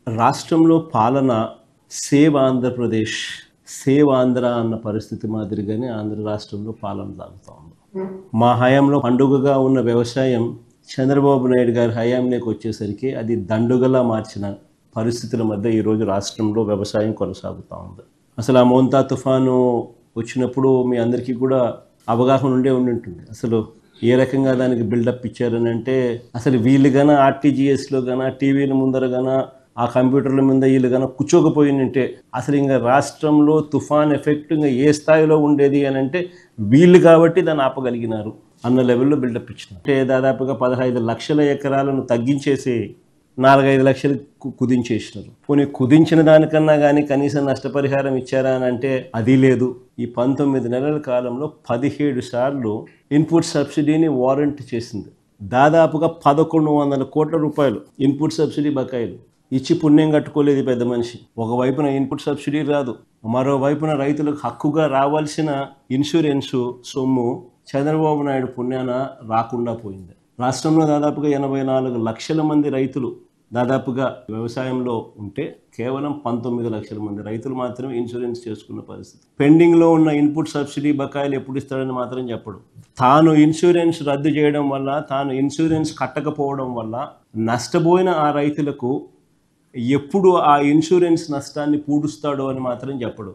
రాష్ట్రంలో పాలన save Andhra Pradesh, save Andhra అన్న పరిస్థితి మాదిరిగానే ఆంధ్ర రాష్ట్రంలో పాలన సాగుతూ ఉంది. మా హయాంలో పండుగగా ఉన్న వ్యవసాయం చంద్రబాబు నాయుడు గారి హయాంలోకి వచ్చేసరికి అది దండుగలా మార్చిన పరిస్థితుల మధ్య ఈరోజు రాష్ట్రంలో వ్యవసాయం కొనసాగుతూ ఉంది. అసలు ఆ మోంతా తుఫాను వచ్చినప్పుడు మీ అందరికీ కూడా అవగాహన ఉంటుంది. అసలు ఏ రకంగా దానికి బిల్డప్ ఇచ్చారని అంటే, అసలు వీళ్ళు గన ఆర్టీజీఎస్లో గన టీవీల ముందర గన ఆ కంప్యూటర్ల మీద వీళ్ళు గన కూర్చోకపోయినంటే అసలు ఇంకా రాష్ట్రంలో తుఫాన్ ఎఫెక్ట్ ఇంకా ఏ స్థాయిలో ఉండేది అని అంటే వీళ్ళు కాబట్టి దాన్ని ఆపగలిగినారు అన్న లెవెల్లో బిల్డప్ ఇచ్చినారు. అంటే దాదాపుగా 15 లక్షల ఎకరాలను తగ్గించేసి 4-5 లక్షలు కుదించేసినారు. పోనీ కుదించిన దానికన్నా కానీ కనీసం నష్టపరిహారం ఇచ్చారా అని అంటే అది లేదు. ఈ 19 నెలల కాలంలో 17 సార్లు ఇన్పుట్ సబ్సిడీని వారంట్ చేసింది. దాదాపుగా 1100 కోట్ల రూపాయలు ఇన్పుట్ సబ్సిడీ బకాయిలు ఇచ్చి పుణ్యం కట్టుకోలేదు పెద్ద మనిషి. ఒకవైపున ఇన్పుట్ సబ్సిడీ రాదు, మరోవైపున రైతులకు హక్కుగా రావాల్సిన ఇన్సూరెన్సు సొమ్ము చంద్రబాబు నాయుడు పుణ్యాన రాకుండా పోయింది. రాష్ట్రంలో దాదాపుగా 84 లక్షల మంది రైతులు దాదాపుగా వ్యవసాయంలో ఉంటే కేవలం 19 లక్షల మంది రైతులు మాత్రమే ఇన్సూరెన్స్ చేసుకున్న పరిస్థితి. పెండింగ్లో ఉన్న ఇన్పుట్ సబ్సిడీ బకాయిలు ఎప్పుడు ఇస్తాడని మాత్రం చెప్పడు. తాను ఇన్సూరెన్స్ రద్దు చేయడం వల్ల, తాను ఇన్సూరెన్స్ కట్టకపోవడం వల్ల నష్టపోయిన ఆ రైతులకు ఎప్పుడు ఆ ఇన్సూరెన్స్ నష్టాన్ని పూడుస్తాడో అని మాత్రం చెప్పడు.